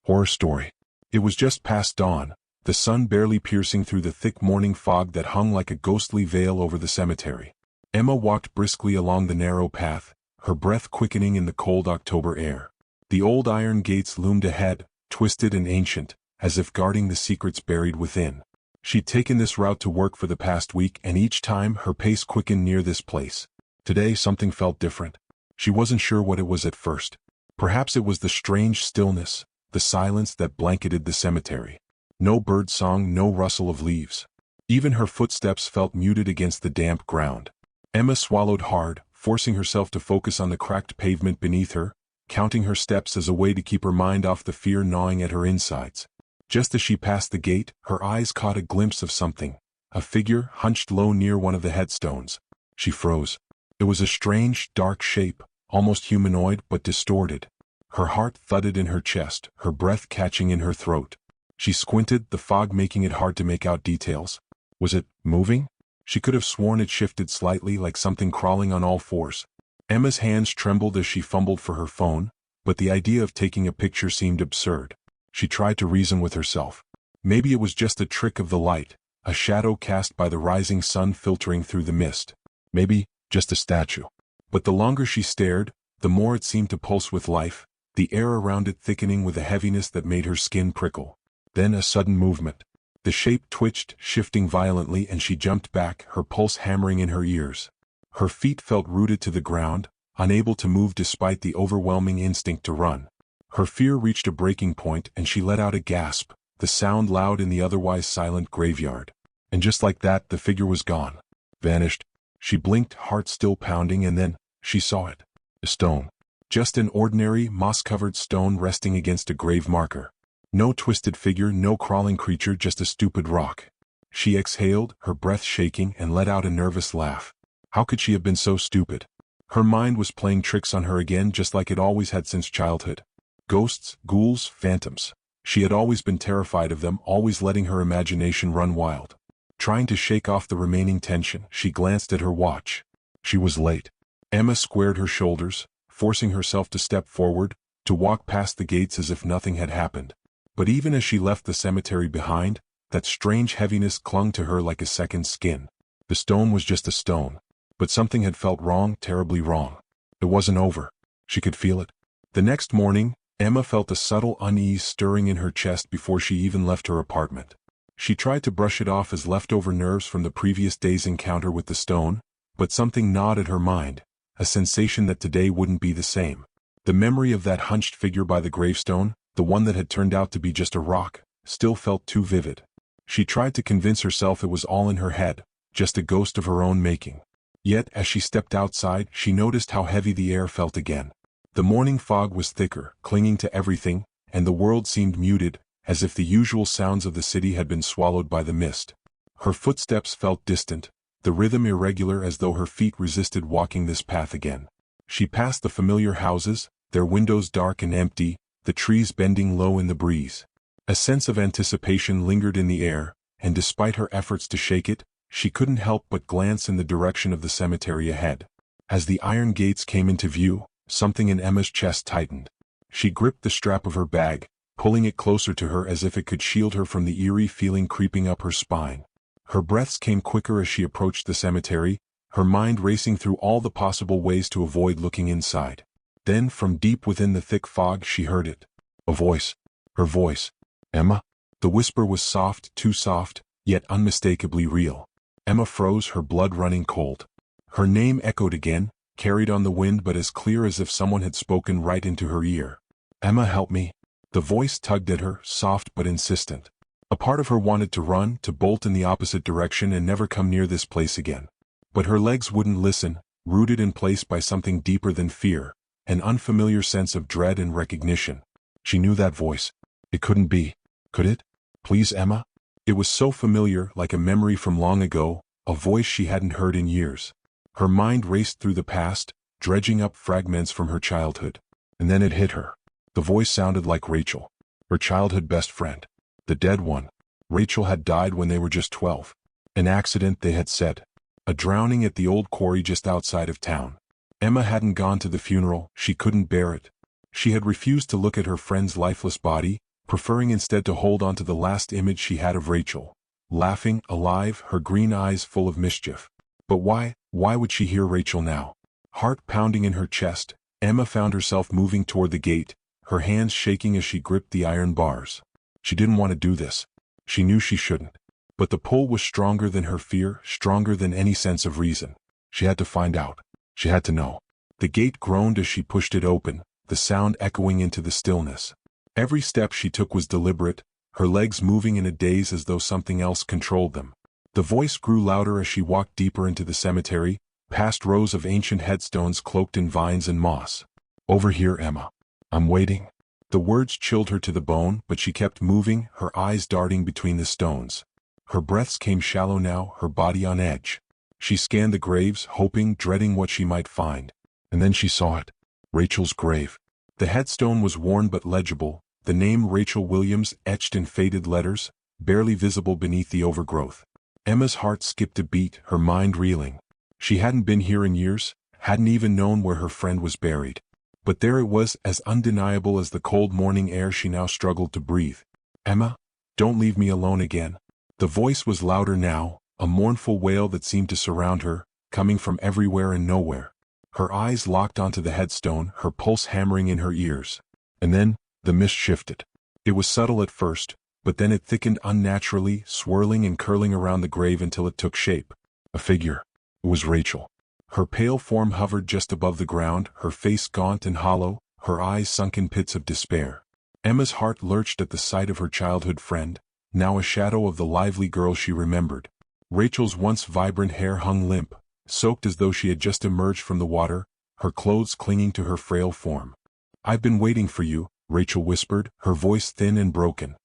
Horror story. It was just past dawn, the sun barely piercing through the thick morning fog that hung like a ghostly veil over the cemetery. Emma walked briskly along the narrow path, her breath quickening in the cold October air. The old iron gates loomed ahead, twisted and ancient, as if guarding the secrets buried within. She'd taken this route to work for the past week, and each time her pace quickened near this place. Today something felt different. She wasn't sure what it was at first. Perhaps it was the strange stillness, the silence that blanketed the cemetery. No bird song, no rustle of leaves. Even her footsteps felt muted against the damp ground. Emma swallowed hard, forcing herself to focus on the cracked pavement beneath her, counting her steps as a way to keep her mind off the fear gnawing at her insides. Just as she passed the gate, her eyes caught a glimpse of something, a figure hunched low near one of the headstones. She froze. It was a strange, dark shape, almost humanoid but distorted. Her heart thudded in her chest, her breath catching in her throat. She squinted, the fog making it hard to make out details. Was it moving? She could have sworn it shifted slightly, like something crawling on all fours. Emma's hands trembled as she fumbled for her phone, but the idea of taking a picture seemed absurd. She tried to reason with herself. Maybe it was just a trick of the light, a shadow cast by the rising sun filtering through the mist. Maybe just a statue. But the longer she stared, the more it seemed to pulse with life, the air around it thickening with a heaviness that made her skin prickle. Then a sudden movement. The shape twitched, shifting violently, and she jumped back, her pulse hammering in her ears. Her feet felt rooted to the ground, unable to move despite the overwhelming instinct to run. Her fear reached a breaking point, and she let out a gasp, the sound loud in the otherwise silent graveyard. And just like that, the figure was gone. Vanished. She blinked, heart still pounding, and then she saw it. A stone. Just an ordinary, moss-covered stone resting against a grave marker. No twisted figure, no crawling creature, just a stupid rock. She exhaled, her breath shaking, and let out a nervous laugh. How could she have been so stupid? Her mind was playing tricks on her again, just like it always had since childhood. Ghosts, ghouls, phantoms. She had always been terrified of them, always letting her imagination run wild. Trying to shake off the remaining tension, she glanced at her watch. She was late. Emma squared her shoulders, forcing herself to step forward, to walk past the gates as if nothing had happened. But even as she left the cemetery behind, that strange heaviness clung to her like a second skin. The stone was just a stone. But something had felt wrong, terribly wrong. It wasn't over. She could feel it. The next morning, Emma felt a subtle unease stirring in her chest before she even left her apartment. She tried to brush it off as leftover nerves from the previous day's encounter with the stone, but something gnawed at her mind, a sensation that today wouldn't be the same. The memory of that hunched figure by the gravestone, the one that had turned out to be just a rock, still felt too vivid. She tried to convince herself it was all in her head, just a ghost of her own making. Yet, as she stepped outside, she noticed how heavy the air felt again. The morning fog was thicker, clinging to everything, and the world seemed muted, as if the usual sounds of the city had been swallowed by the mist. Her footsteps felt distant, the rhythm irregular, as though her feet resisted walking this path again. She passed the familiar houses, their windows dark and empty, the trees bending low in the breeze. A sense of anticipation lingered in the air, and despite her efforts to shake it, she couldn't help but glance in the direction of the cemetery ahead. As the iron gates came into view, something in Emma's chest tightened. She gripped the strap of her bag, pulling it closer to her as if it could shield her from the eerie feeling creeping up her spine. Her breaths came quicker as she approached the cemetery, her mind racing through all the possible ways to avoid looking inside. Then, from deep within the thick fog, she heard it. A voice. Her voice. Emma? The whisper was soft, too soft, yet unmistakably real. Emma froze, her blood running cold. Her name echoed again, carried on the wind but as clear as if someone had spoken right into her ear. Emma, help me. The voice tugged at her, soft but insistent. A part of her wanted to run, to bolt in the opposite direction and never come near this place again. But her legs wouldn't listen, rooted in place by something deeper than fear, an unfamiliar sense of dread and recognition. She knew that voice. It couldn't be. Could it? Please, Emma? It was so familiar, like a memory from long ago, a voice she hadn't heard in years. Her mind raced through the past, dredging up fragments from her childhood. And then it hit her. The voice sounded like Rachel, her childhood best friend. The dead one. Rachel had died when they were just 12. An accident, they had said. A drowning at the old quarry just outside of town. Emma hadn't gone to the funeral, she couldn't bear it. She had refused to look at her friend's lifeless body, preferring instead to hold on to the last image she had of Rachel. Laughing, alive, her green eyes full of mischief. But why would she hear Rachel now? Heart pounding in her chest, Emma found herself moving toward the gate, her hands shaking as she gripped the iron bars. She didn't want to do this. She knew she shouldn't. But the pull was stronger than her fear, stronger than any sense of reason. She had to find out. She had to know. The gate groaned as she pushed it open, the sound echoing into the stillness. Every step she took was deliberate, her legs moving in a daze as though something else controlled them. The voice grew louder as she walked deeper into the cemetery, past rows of ancient headstones cloaked in vines and moss. Over here, Emma. I'm waiting. The words chilled her to the bone, but she kept moving, her eyes darting between the stones. Her breaths came shallow now, her body on edge. She scanned the graves, hoping, dreading what she might find. And then she saw it. Rachel's grave. The headstone was worn but legible, the name Rachel Williams etched in faded letters, barely visible beneath the overgrowth. Emma's heart skipped a beat, her mind reeling. She hadn't been here in years, hadn't even known where her friend was buried. But there it was, as undeniable as the cold morning air she now struggled to breathe. Emma, don't leave me alone again. The voice was louder now, a mournful wail that seemed to surround her, coming from everywhere and nowhere. Her eyes locked onto the headstone, her pulse hammering in her ears. And then, the mist shifted. It was subtle at first, but then it thickened unnaturally, swirling and curling around the grave until it took shape. A figure. It was Rachel. Her pale form hovered just above the ground, her face gaunt and hollow, her eyes sunk in pits of despair. Emma's heart lurched at the sight of her childhood friend, now a shadow of the lively girl she remembered. Rachel's once vibrant hair hung limp, soaked as though she had just emerged from the water, her clothes clinging to her frail form. "I've been waiting for you," Rachel whispered, her voice thin and broken.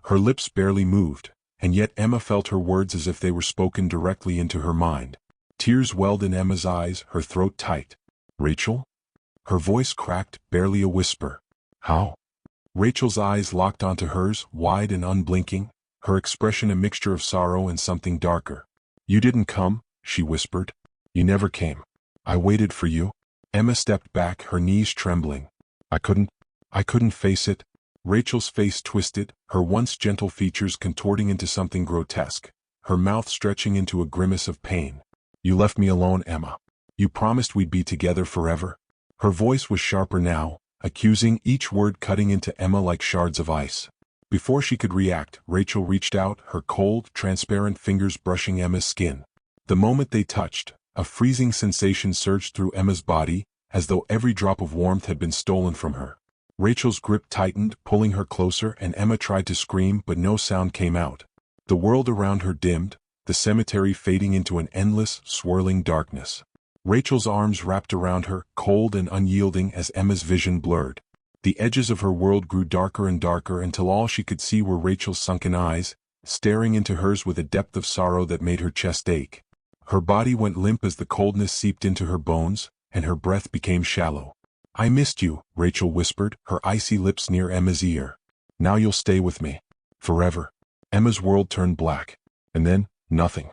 Her lips barely moved, and yet Emma felt her words as if they were spoken directly into her mind. Tears welled in Emma's eyes, her throat tight. "Rachel?" Her voice cracked, barely a whisper. "How?" Rachel's eyes locked onto hers, wide and unblinking, her expression a mixture of sorrow and something darker. "You didn't come," she whispered. "You never came. I waited for you." Emma stepped back, her knees trembling. I couldn't face it." Rachel's face twisted, her once gentle features contorting into something grotesque, her mouth stretching into a grimace of pain. "You left me alone, Emma. You promised we'd be together forever." Her voice was sharper now, accusing, each word cutting into Emma like shards of ice. Before she could react, Rachel reached out, her cold, transparent fingers brushing Emma's skin. The moment they touched, a freezing sensation surged through Emma's body, as though every drop of warmth had been stolen from her. Rachel's grip tightened, pulling her closer, and Emma tried to scream, but no sound came out. The world around her dimmed, the cemetery fading into an endless, swirling darkness. Rachel's arms wrapped around her, cold and unyielding as Emma's vision blurred. The edges of her world grew darker and darker until all she could see were Rachel's sunken eyes, staring into hers with a depth of sorrow that made her chest ache. Her body went limp as the coldness seeped into her bones, and her breath became shallow. "I missed you," Rachel whispered, her icy lips near Emma's ear. "Now you'll stay with me. Forever." Emma's world turned black. And then, nothing.